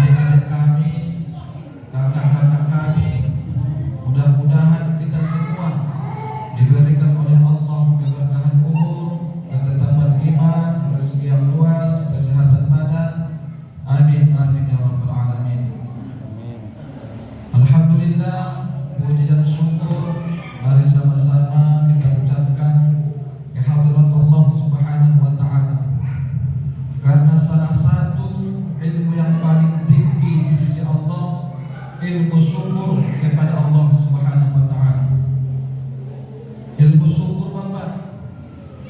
adik-adik kami, kakak-kakak kami, mudah-mudahan kita semua diberikan oleh Allah keberkahan umur, ketetapan iman, rezeki yang luas, kesehatan badan. Amin amin ya rabbal alamin. Alhamdulillah, puji dan syukur mari sama-sama kita ucapkan kehadirat Allah Subhanahu wa taala. Karena salah satu ilmu yang paling tinggi di sisi Allah, ilmu syukur kepada Allah Subhanahu wa taala. Ilmu syukur Bapak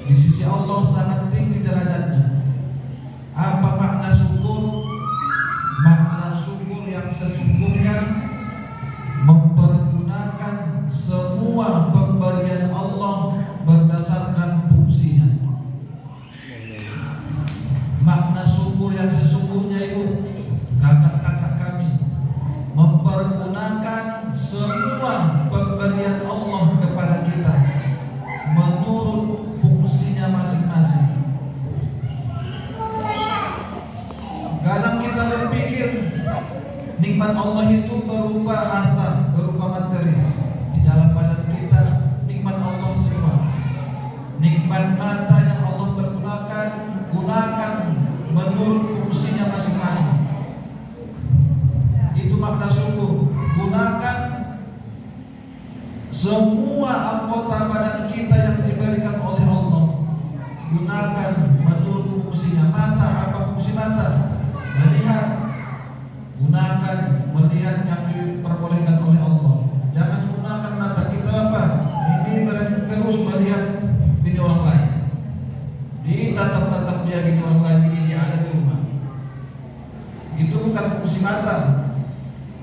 di sisi Allah sangat tinggi derajatnya. Apa makna syukur? Makna syukur yang sesungguhnya mempergunakan semua pemberian Allah berdasarkan fungsinya. Makna syukur yang sesungguhnya itu, kakak-kakak kami, mempergunakan semua pemberian Allah kepada kita menurut fungsinya masing-masing. Kadang kita berpikir nikmat Allah itu berupa harta, berupa materi. Di dalam badan kita nikmat Allah semua. Nikmat mata yang Allah pergunakan, gunakan menurut fungsinya masing-masing. Itu makna syukur. Gunakan semua anggota badan kita yang diberikan oleh Allah. Gunakan menurut fungsinya. Mata, apa fungsi mata? Melihat. Gunakan melihat yang diperbolehkan oleh Allah. Jangan gunakan mata kita apa? Ini terus melihat bini orang lain. Ditatap-tatap dia bini orang lain ini ada di rumah. Itu bukan fungsi mata.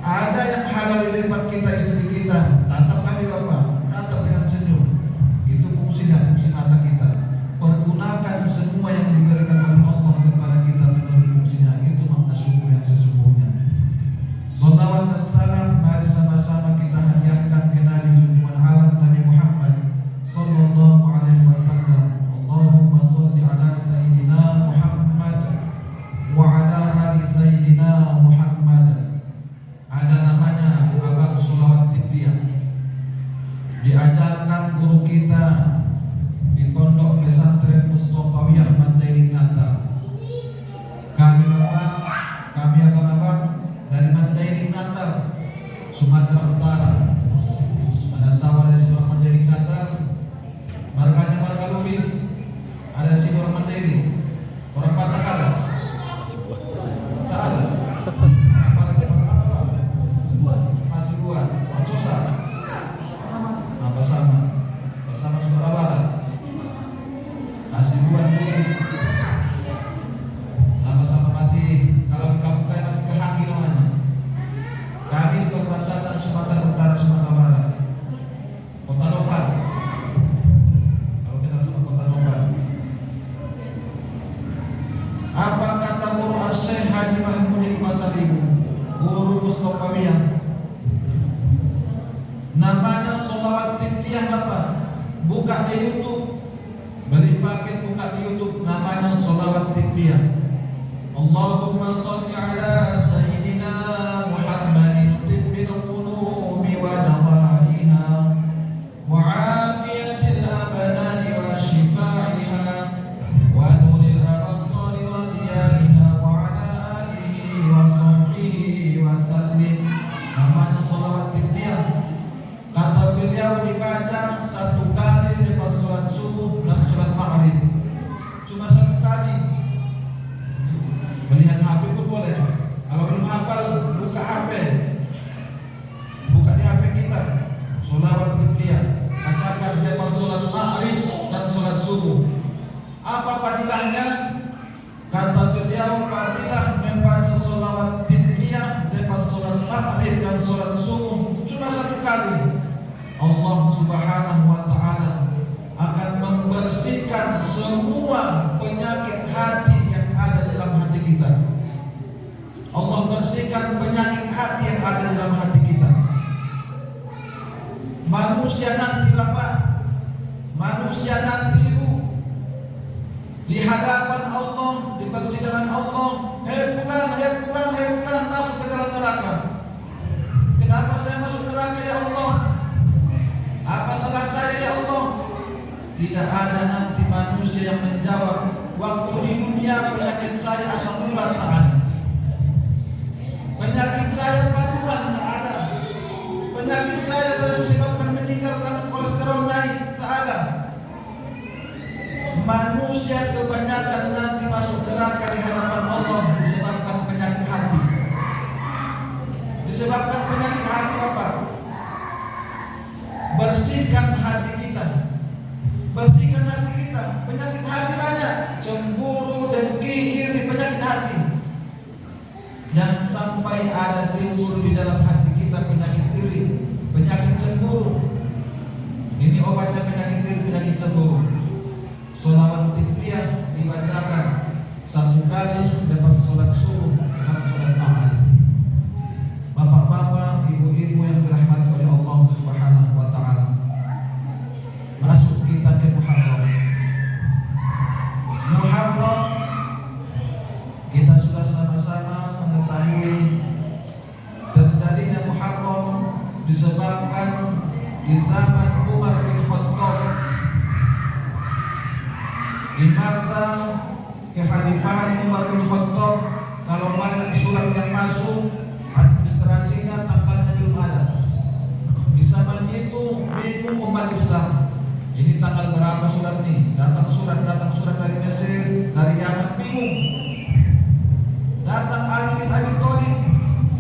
Ada yang halal di depan kita, istri kita, tatapkan dia apa? Tatap dengan senyum. Itu fungsinya, fungsi mata kita. Pergunakan semua yang diberikan oleh Allah kepada kita menurut fungsinya. Itu makna syukur yang sesungguhnya. Salawat dan salam mari sama-sama kita hadiahkan ke Nabi junjungan alam Nabi Muhammad sallallahu alaihi wasallam. Allahumma shalli ala sayyidina Muhammad wa ala ali sayyidina Muhammad. Ada namanya abang sholawat tibriyah. Diajarkan guru kita di Pondok Pesantren Mustofawiyah Mandailing Natal. Kami abang-abang dari Mandailing Natal, Sumatera Utara. Ada tahu ada sini orang Mandailing Natal? Marganya marga Lubis. Ada sini orang Mandailing. Orang Batak ada? Tak ada. Masih buat. Orang Sosa. Apa sama? Bersama Sumatera Barat. Masih buat Lubis. Sama-sama masih, kalau di kampung saya masih Kehangi namanya. Kami di perbatasan Sumatera Utara, Sumatera Barat. Kota Nopan. Kalau kita sama Kota Nopan. Apa kata guru Syekh Haji Mahmudin Pasaribu, guru Mustofawiyah? Namanya sholawat tibriyah Bapak. Buka di YouTube. Beli paket buka di YouTube, namanya sholawat tibriyah. Allahumma shalli ala sayyidina Muhammadin tibbil qulubi wa dawaiha wa afiyatil abdani wa shifaiha wa nuril absari wa diyaiha wa ala alihi wa sahbihi wa sallim. Namanya sholawat tibriyah. Kata beliau dibaca satu kali lepas sholat subuh dan sholat maghrib. Cuma satu kali. Melihat HP pun boleh. Kalau belum hafal, buka HP. Buka di HP kita. Sholawat tibriyah. Bacakan lepas sholat maghrib dan sholat subuh. Apa fadilahnya? Kata beliau, fadilah membaca sholawat tibriyah lepas sholat maghrib dan sholat subuh cuma satu kali. Allah Subhanahu wa taala akan membersihkan semua penyakit hati yang ada dalam hati kita. Allah bersihkan penyakit hati yang ada dalam hati kita. Manusia nanti Bapak, manusia nanti Ibu, di hadapan Allah, di persidangan Allah, hei fulan masuk ke dalam neraka. Kenapa saya masuk neraka ya Allah? Apa salah saya ya Allah? Tidak ada nanti manusia yang menjawab. Waktu di dunia penyakit saya asam urat tak ada, penyakit saya paruan tak ada, penyakit saya disebabkan meninggal karena kolesterol naik tak ada. Manusia kebanyakan nanti masuk neraka di hadapan Allah disebabkan penyakit hati. Disebabkan penyakit hati apa? Bersihkan hati kita. Bersihkan hati kita. Penyakit hati banyak. Cemburu, dengki, iri, penyakit hati. Yang sampai ada timbul di dalam hati kita penyakit iri, penyakit cemburu. Ini obatnya penyakit iri, penyakit cemburu. Sholawat tikriyah dibacakan 1 kali lepas sholat subuh dan sholat maghrib. Bapak-bapak, ibu-ibu yang dirahmati oleh Allah Subhanahu wa taala. Masuk kita ke Muharram. Muharram kita sudah sama-sama mengetahui terjadinya Muharram disebabkan di zaman Umar bin Khattab, di masa kekhalifahan Umar bin Khattab. Kalau banyak surat yang masuk, administrasinya tanggalnya belum ada. Di zaman itu bingung umat Islam. Ini tanggal berapa surat nih? Datang surat dari Mesir, dari Yaman, bingung. Datang Ali bin Abi Thalib,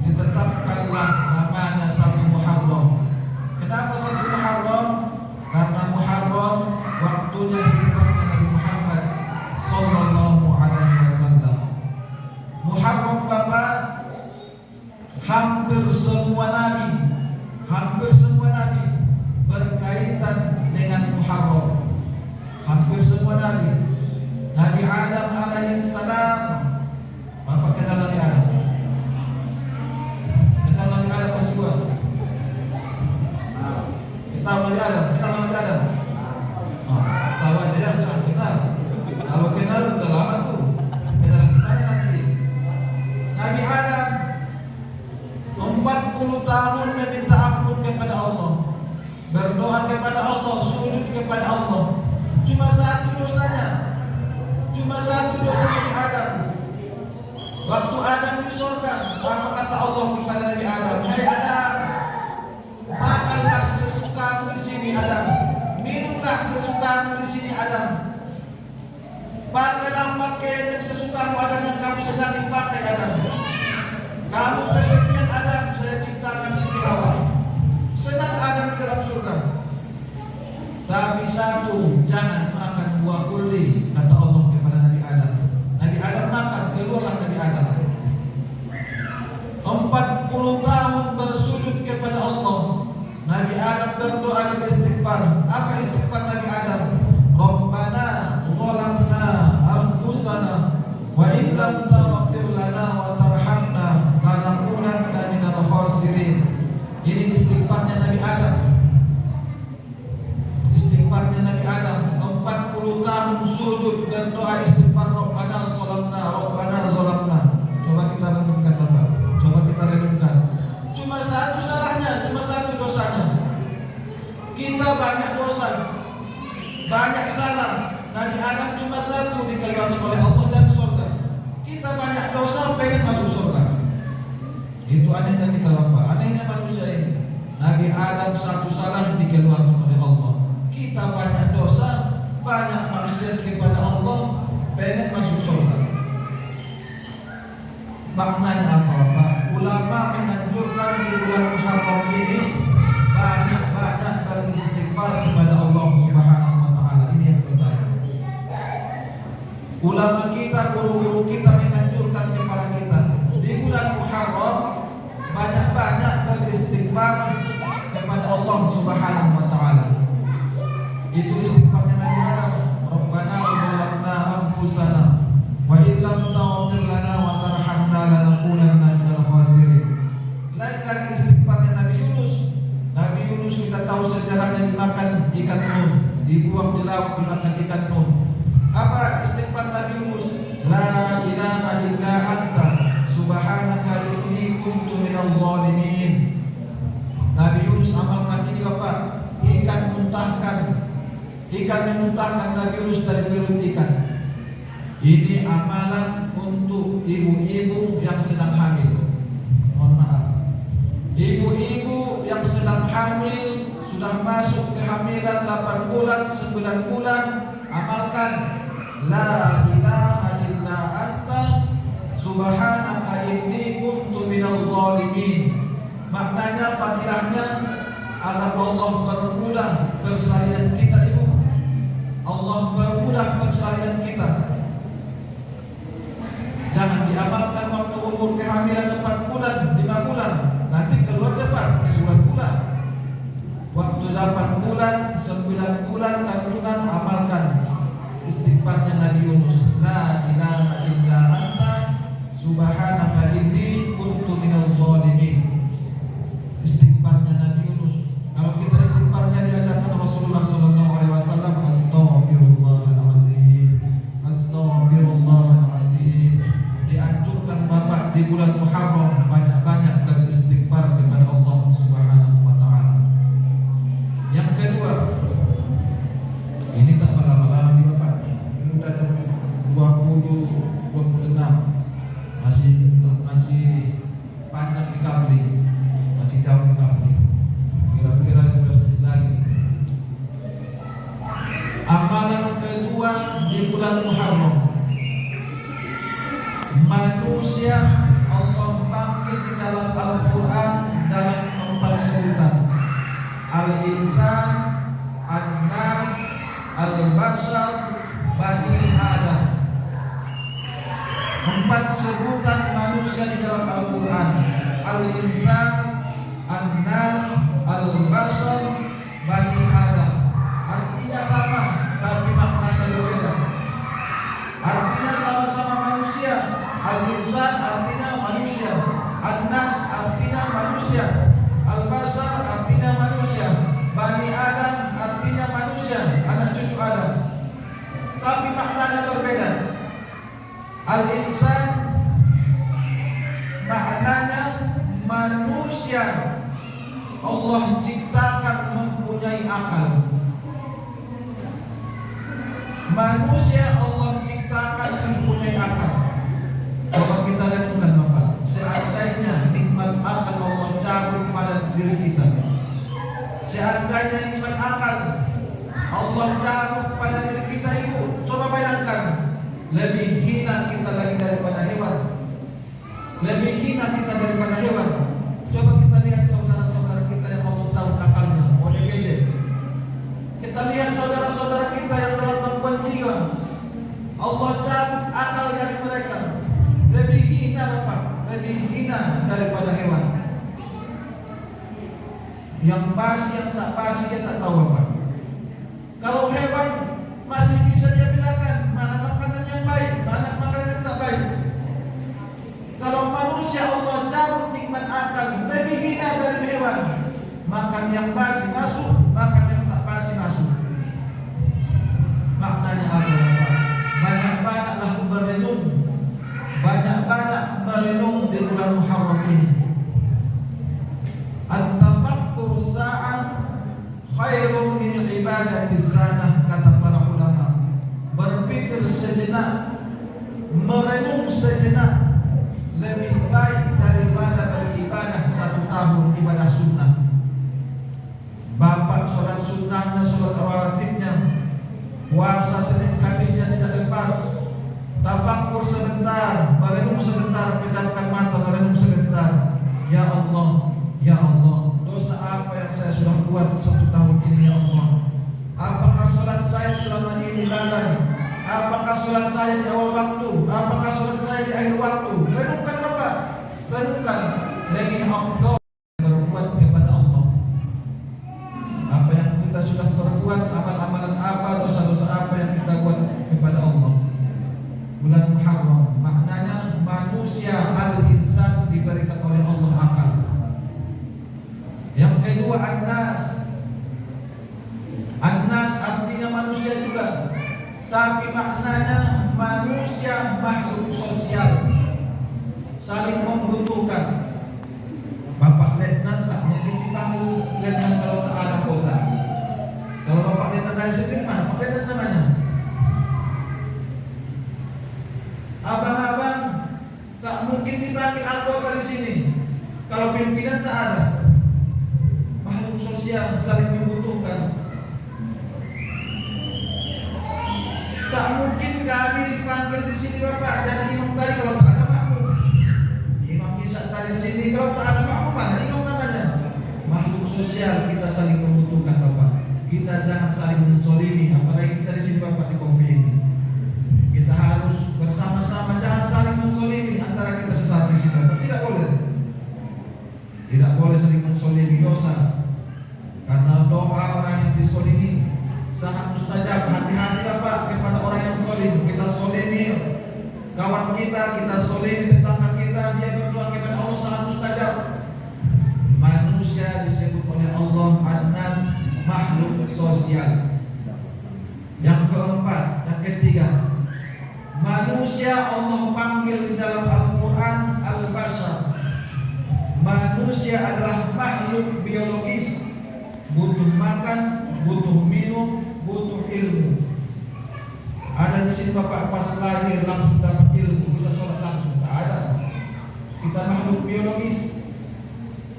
ditetapkanlah namanya 1 Muharram. Kenapa 1 Muharram? Karena Muharram waktunya hijrahnya Nabi Muhammad sallallahu alaihi wasallam. Muharram Bapak, hampir semua nabi berkaitan dengan Muharram. Hampir semua nabi. Nabi Adam alaihissalam, Bapak kenal Nabi Adam? Kenal Nabi Adam masih buat? Kenal Nabi Adam? Tahu aja ya, jangan kenal. Kalau kenal udah lama tuh. Kenal gimana nanti? Nabi Adam 40 tahun meminta ampun kepada Allah, berdoa kepada Allah, sujud kepada Allah. Cuma satu dosanya Nabi Adam. Waktu Adam di surga, apa kata Allah kepada Nabi Adam? Hai Adam, makanlah sesukamu di sini Adam, minumlah sesukamu di sini Adam, pakailah pakaian yang sesukamu Adam yang kamu sedang dipakai Adam. Kamu kesepian Adam, saya ciptakan Siti Hawa. Senang Adam di dalam surga. Tapi satu, jangan makan buah kulli, kata Allah kepada Nabi Adam. Nabi Adam makan, keluarlah Nabi Adam. 40 tahun bersujud kepada Allah. Nabi Adam berdoa beristighfar. Apa istighfar Nabi Adam? Rabbana zalamna anfusana wa in lam taghfir lana wa tarhamna lanakunanna minal khasirin. Ini istighfarnya Nabi Adam. Istighfarnya Nabi Adam 40 tahun sujud dan doa istighfar Rabbana zalamna. Coba kita renungkan Bapak. Coba kita renungkan. Cuma satu salahnya, cuma satu dosanya. Kita banyak dosa, banyak salah. Nabi Adam cuma satu dikeluarkan oleh Allah dari surga. Kita banyak dosa, pengen masuk surga. Itu anehnya kita Bapak, anehnya manusia ini. Nabi Adam satu salah dikeluarkan oleh Allah. Kita banyak dosa, banyak maksiat kepada Allah, pengen masuk surga. Maknanya apa Bapak? Ulama menganjurkan di bulan Muharram ini banyak-banyak beristighfar kepada Allah Subhanahu wa taala. Ini yang pertama. Ulama kita, guru-guru kita menganjurkan kepada kita di bulan Muharram banyak-banyak beristighfar kepada Allah Subhanahu wa taala. Itu istighfarnya Nabi Adam. Rabbana zalamna anfusana wa in lam taghfir lana wa tarhamna lanakunanna minal khasirin. Lain lagi istighfarnya Nabi Yunus. Nabi Yunus kita tahu sejarahnya dimakan ikan nun, dibuang di laut dimakan ikan nun. Apa istighfar Nabi Yunus? La ilaha illa anta ikan memuntahkan Nabi Yunus dari perut ikan. Ini amalan untuk ibu-ibu yang sedang hamil. Mohon maaf, ibu-ibu yang sedang hamil, sudah masuk kehamilan 8 bulan, 9 bulan, amalkan la ilaha illa anta subhanaka inni kuntu minal zalimin. Maknanya, fadilahnya agar Allah bermudah persalinan kita ibu. Allah bermudah persalinan kita. Jangan diamalkan waktu umur kehamilan 4 bulan, 5 bulan, nanti keluar cepat ke bulan-bulan. Waktu 8 bulan, 9 bulan kandungan, amalkan istighfarnya Nabi Yunus. La ilaha illa anta subhanaka inni kuntu minal zalimin. Istighfarnya Nabi Yunus. Kalau kita istighfarnya diajarkan Rasulullah sallallahu alaihi wasallam, astaghfirullahalazim, astaghfirullahalazim. Dianjurkan Bapak di bulan Muharram banyak-banyak beristighfar kepada Allah Subhanahu wa taala. Yang kedua, ini tak lama-lama di Bapak. Ini sudah jam 20.26. Masih panjang di kabling. Masih jauh di kabling. Kira-kira 15 menit lagi. Amalan kedua di bulan Muharram, manusia Allah panggil di dalam Al-Quran dalam 4 sebutan: Al-Insan, An-Nas, Al-Bashar, Bani Adam. 4 sebutan manusia di dalam Al-Quran: Al-Insan, An-Nas, Al-Bashar, Bani Adam. Artinya sama, tapi maknanya berbeda. Artinya sama-sama manusia. Al-Insan artinya manusia, An-Nas artinya manusia, Al-Bashar artinya manusia, Bani Adam artinya manusia, anak cucu Adam. Tapi maknanya berbeda. Al-Insan maknanya manusia Allah ciptakan mempunyai akal. Manusia Allah ciptakan mempunyai akal. Coba kita renungkan Bapak, seandainya nikmat akal Allah cabut pada diri kita, seandainya nikmat akal Allah cabut pada diri kita ibu, coba bayangkan, lebih hina kita lagi daripada hewan. Lebih hina kita daripada hewan. Coba kita lihat saudara-saudara kita yang Allah cabut akalnya, ODGJ. Kita lihat saudara-saudara kita yang dalam gangguan jiwa, Allah cabut akal dari mereka. Lebih hina Bapak, lebih hina daripada hewan. Yang pasti, yang tak pasti dia tak tahu Bapak. Kalau hewan masih bisa dia bilangkan mana makanan yang baik, mana makanan yang tak baik. Kalau manusia Allah cabut nikmat akal, lebih hina dari hewan. Makan yang pasti masuk, makan yang tak pasti masuk. Maknanya apa Bapak? Banyak-banyaklah berenung, banyak-banyak merenung di bulan Muharram ini. At-tafakkur sa'ah khairun min ibadati sanah, kata para ulama. Berpikir sejenak, merenung sejenak, lebih baik daripada beribadah 1 tahun ibadah sunnah. Bapak sholat sunnahnya, sholat rawatibnya, puasa Senin Kamisnya tidak lepas. Tafakkur sebentar, merenung sebentar, pejamkan mata, merenung sebentar. Ya Allah, ya Allah, dosa apa yang saya sudah buat 1 tahun ini ya Allah? Apakah sholat saya selama ini lalai? Apakah sholat saya di awal waktu? Apakah sholat saya di akhir waktu? Renungkan Bapak, renungkan. Lebih afdal berbuat kepada Allah. Apa yang kita sudah berbuat, amal-amalan apa, dosa-dosa apa yang kita buat kepada Allah. Bulan Muharram maknanya manusia al-insan diberikan oleh Allah akal. Yang kedua An-Nas. An-Nas artinya manusia juga, tapi maknanya manusia makhluk sosial, saling membutuhkan. Bapak Letnan tak mungkin dipanggil Letnan kalau tak ada kota. Kalau Bapak Letnan dari sini mana tak ada. Makhluk sosial saling membutuhkan. Tak mungkin kami dipanggil di sini Bapak jadi imam tadi kalau tak ada makmum. Imam bisa tadi sini kalau tak ada makmum, mana imam namanya? Makhluk sosial, kita saling membutuhkan Bapak. Kita jangan saling menzolimi, apalagi kita di sini Bapak di kompi ini. Kita harus bersama-sama, jangan saling menzolimi antara kita sesama di sini Bapak. Tidak boleh. Tidak boleh saling menzolimi, dosa. Karena doa orang yang dizolimi sangat mustajab. Hati-hati Bapak kepada orang yang zolim. Kita zolimi kawan kita, kita zolimi tetangga kita, dia berdoa kepada Allah sangat mustajab. Manusia disebut oleh Allah an-nas, makhluk sosial. Yang keempat, yang ketiga, manusia Allah panggil di dalam Al-Quran al-bashar. Manusia adalah makhluk biologis, butuh makan, butuh minum, butuh ilmu. Ada di sini Bapak pas lahir langsung dapat ilmu, bisa sholat langsung? Tak ada. Kita makhluk biologis.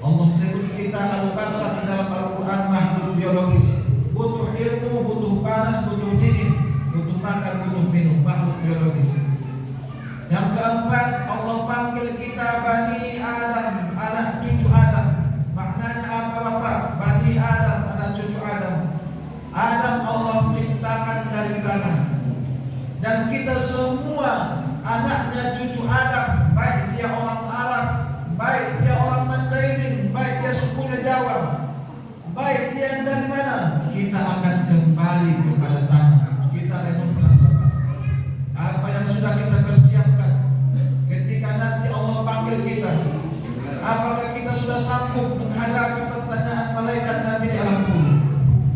Allah sebut kita al-bashar di dalam Al-Quran makhluk biologis. Butuh ilmu, butuh panas, butuh dingin, butuh makan, butuh minum, makhluk biologis. Yang keempat, Allah panggil kita Bani Adam, anak cucu Adam. Maknanya apa Bapak? Bani Adam, anak cucu Adam. Adam Allah ciptakan dari tanah. Dan kita semua anaknya cucu Adam, baik dia orang Arab, baik dia orang Mandailing, baik dia sukunya Jawa, baik dia dari mana, kita akan kembali kepada tanah. Kita renungkan Bapak, apa yang sudah kita persiapkan ketika nanti Allah panggil kita. Apakah kita sudah sanggup menghadapi pertanyaan malaikat nanti di alam kubur?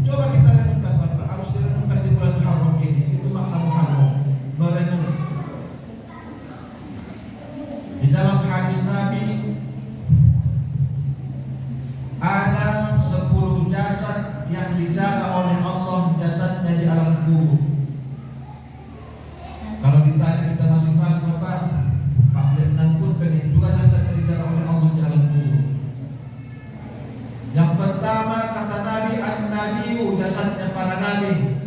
Coba kita renungkan Bapak, harus direnungkan di bulan Muharram ini. Itu makna Muharram, merenung. Di dalam hadis Nabi ada 10 jasad yang dijaga oleh Allah jasadnya di alam kubur. Kalau ditanya kita masing-masing Bapak, Pak Letnan pun pengen juga jasadnya dijaga oleh Allah di alam kubur. Yang pertama kata Nabi, an-nabiyu, jasadnya para nabi.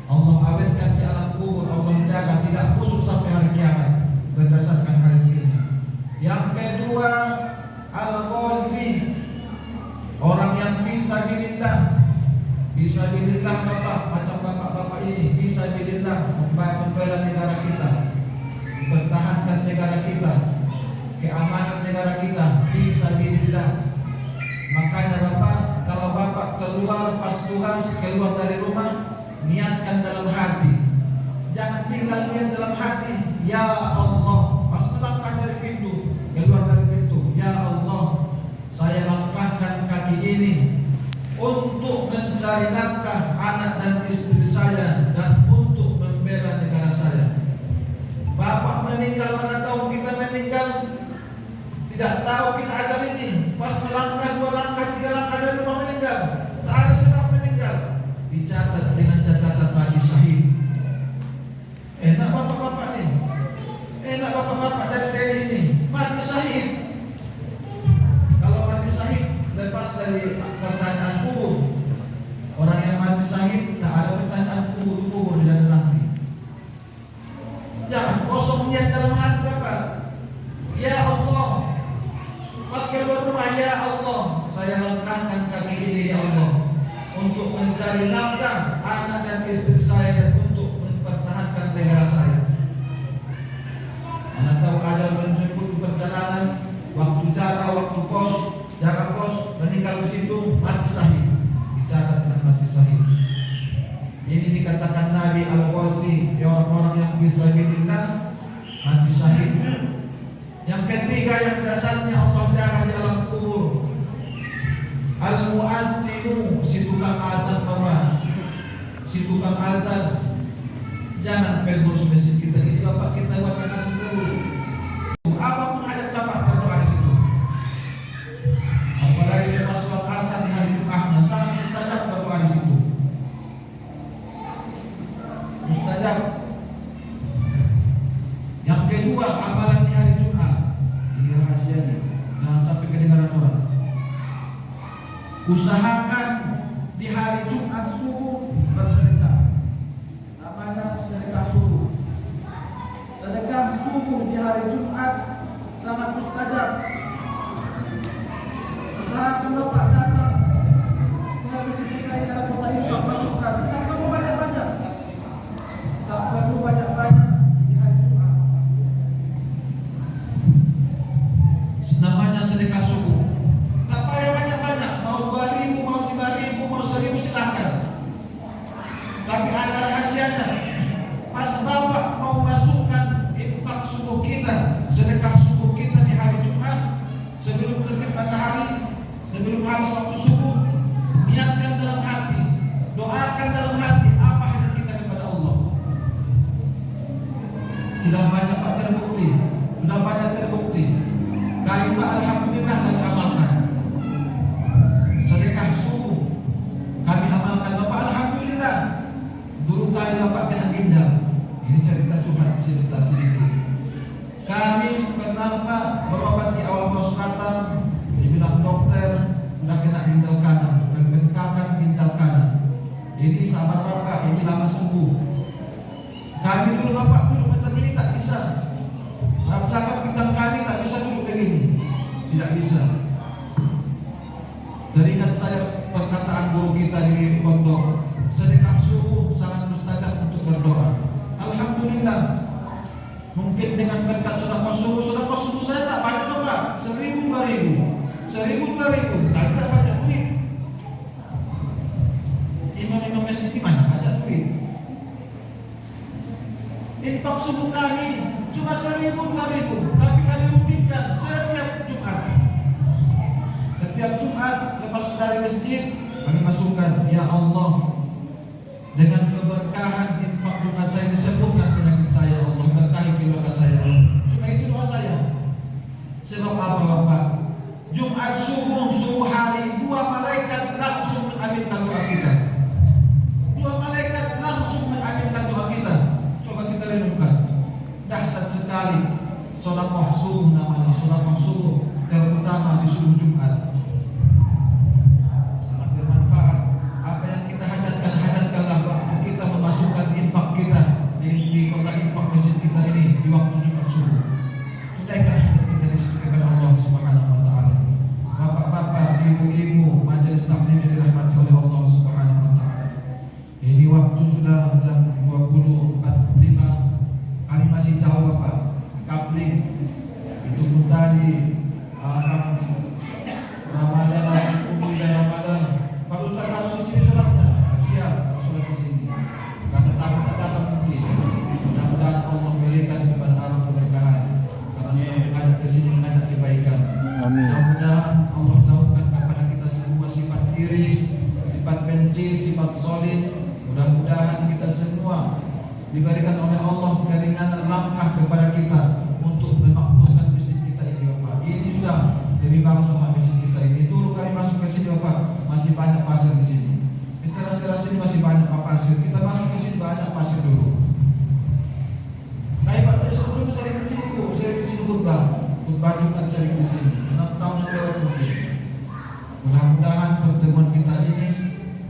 Allah awetkan di alam kubur, Allah jaga tidak busuk sampai hari kiamat berdasarkan hadis ini. Yang kedua, al-ghazi, orang yang fisabilillah Bapak, macam Bapak-bapak ini fisabilillah, membela negara kita, mempertahankan negara kita, keamanan negara kita, fisabilillah. Makanya Bapak, kalau Bapak keluar pas tugas, keluar dari rumah, niatkan dalam hati. Jangan tinggal niat dalam hati, ya Allah, pas melangkah dari pintu, keluar dari pintu, ya Allah, saya langkahkan kaki ini untuk mencari nafkah anak dan istri saya dan untuk membela negara saya. Bapak meninggal, mana tahu kita meninggal, tidak tahu kita ajal ini. Pas melangkah 2 langkah 3 langkah dari rumah meninggal, tak ada sebab meninggal, dicatat dengan catatan mati syahid. Enak bapak-bapak nih, enak bapak-bapak dari TNI ini mati syahid. Kalau mati syahid lepas dari pertanyaan kubur. Orang yang mati syahid tak ada pertanyaan kubur di dalam nanti. Jangan kosong niat dalam hati Bapak. Ya Allah, pas keluar rumah, ya Allah, saya langkahkan kaki ini ya Allah untuk mencari nafkah anak dan istri saya dan untuk mempertahankan negara saya. Anda tahu ajal menjemput di perjalanan, waktu jaga, waktu pos, jaga pos, meninggal di situ, mati syahid, dicatat dengan mati syahid. Ini dikatakan Nabi al-Ghazi, orang-orang yang fisabilillah, mati syahid. Yang ketiga yang jasadnya Allah jaga di alam kubur, al-mu'adzinu, si tukang azan Bapak, si tukang azan. Jangan pengurus masjid kita ini Bapak, kita buat azan terus. Apapun hajat Bapak berdoa di situ. Apalagi lepas sholat asar di hari Jumatnya, sangat mustajab berdoa di situ. Mustajab. Yang kedua, amalan di hari Jumat. Ini rahasia nih, jangan sampai kedengaran orang. Usahakan di hari Jumat subuh bersedekah. Namanya sedekah subuh. Sedekah subuh di hari Jumat sangat mustajab. Usahakan Bapak datang ke masjid kita ini, ada kota infak, masukkan. Tak perlu banyak-banyak. Tak perlu banyak-banyak di hari Jumat. Namanya sedekah subuh. Tak payah banyak-banyak. Mau 2.000, mau 5.000, mau 1.000 silahkan. Tapi ada rahasianya. Pas Bapak mau masukkan infak subuh kita, sedekah subuh kita di hari Jumat, sebelum terbit matahari, sebelum habis waktu subuh, niatkan dalam hati, doakan dalam hati apa hajat kita kepada Allah. Sudah banyak Pak terbukti, sudah banyak terbukti. Kami Pak alhamdulillah kami amalkan. Sedekah subuh kami amalkan Bapak alhamdulillah. Dulu kali Bapak kena ginjal. Ini cerita cuma cerita sedikit. Kami pernah Pak berobat di awal prostatam, dibilang dokter sudah kena ginjal kanan, pembengkakan ginjal kanan. Ini sabar Bapak, ini lama sembuh. Kami dulu Bapak dulu macam ini tak bisa. Cakap pinggang kami tak bisa duduk begini, tidak bisa. Teringat saya perkataan guru kita di pondok, sedekah subuh sangat mustajab untuk berdoa. Alhamdulillah. Mungkin dengan berkat sedekah subuh saya tak banyak Bapak, 1.000, 2.000, 1.000, 2.000, tapi tak banyak duit. Imam-imam masjid di mana banyak duit. Infak subuh kami cuma 1.000, 2.000, tapi kami rutinkan setiap Jumat. Setiap Jumat lepas dari masjid kami masukkan, ya Allah, dengan keberkahan infak Jumat saya disebutkan penyakit saya, Allah berkahi keluarga saya. Cuma itu doa saya. Sebab apa Bapak? Jumat subuh hari 2 malaikat langsung mengaminkan doa kita. 2 malaikat langsung mengaminkan doa kita. Coba kita renungkan. Dahsyat sekali sedekah subuh, namanya sedekah subuh terutama di subuh Jumat. Sangat bermanfaat. Apa yang kita hajatkanlah waktu kita memasukkan infak kita di kota infak masjid kita ini di waktu Jumat subuh. Tunaikan hajat kita di situ kepada Allah Subhanahu wa taala. Bapak-bapak, ibu-ibu, majelis taklim yang dirahmati oleh Allah Subhanahu wa taala. Ini waktu sudah jam 20.45. Kami masih jauh Bapak, kapling itu pun tadi Ramadan, umumnya Ramadan. Pak Ustaz harus di sini sholatnya, siap harus sholat di sini. Karena takut tak datang mungkin. Mudah-mudahan Allah berikan kepada arah keberkahan. Karena sudah mengajak ke sini, mengajak kebaikan. Mudah-mudahan Allah jauhkan kepada kita semua sifat iri, sifat benci, sifat zalim. Mudah-mudahan kita semua diberikan oleh Allah keringanan langkah kepada kita untuk memakmurkan masjid kita ini Bapak. Ini sudah lebih bagus Bapak masjid kita ini. Dulu kami masuk ke sini Bapak masih banyak pasir di sini. Di teras-teras sini masih banyak pasir. Kita masuk ke sini banyak pasir dulu. Tapi Pak sebelum sering di sini Bu, sering di sini khutbah Jumat sering di sini. 6 tahun yang lewat mungkin. Mudah-mudahan pertemuan kita ini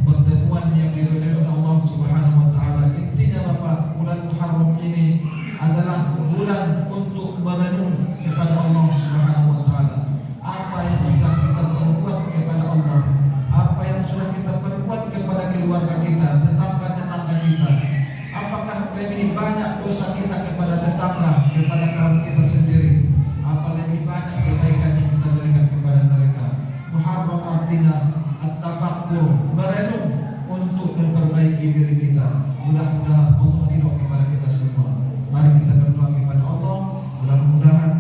pertemuan yang diridhoi oleh Allah Subhanahu wa taala. Intinya Bapak, bulan Muharram ini adalah bulan untuk merenung kepada Allah Subhanahu wa taala. Apa yang sudah kita perbuat kepada Allah, apa yang sudah kita perbuat kepada keluarga kita, tetangga-tetangga kita. Apakah lebih banyak dosa kita kepada tetangga, kepada kaum kita sendiri? Apa lebih banyak kebaikan yang kita berikan kepada mereka? Muharram artinya at-tafakkur, merenung untuk memperbaiki diri kita. Mudah-mudahan Allah ridho kepada kita semua. Mari kita berdoa kepada Allah. Mudah-mudahan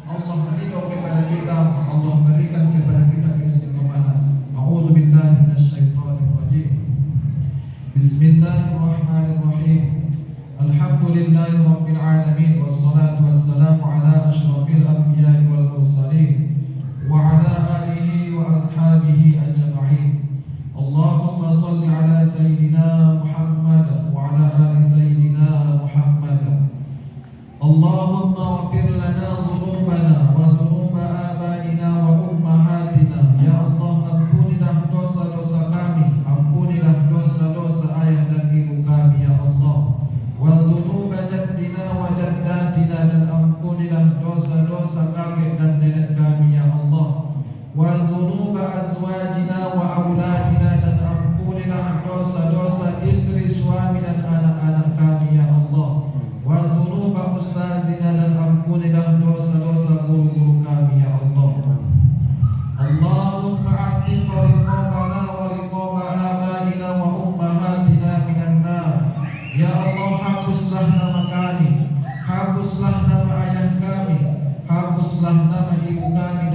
Allah ridho kepada kita. Allah berikan kepada kita keistiqomahan. A'udzubillahi minasyaitonir rajim. Bismillahirrahmanirrahim. Alhamdulillahirabbil alamin wassalatu wassalamu ala asyrafil anbiya'i wal mursalin wa ala alihi wa ashabihi ajma'in. Allahumma salli ala sayyidina Muhammad wa ala ali sayyidina Muhammad. Allahumma ighfir lana dhunubana wa dhunuba abaina wa ummahatina. Ya Allah, ampunilah dosa kami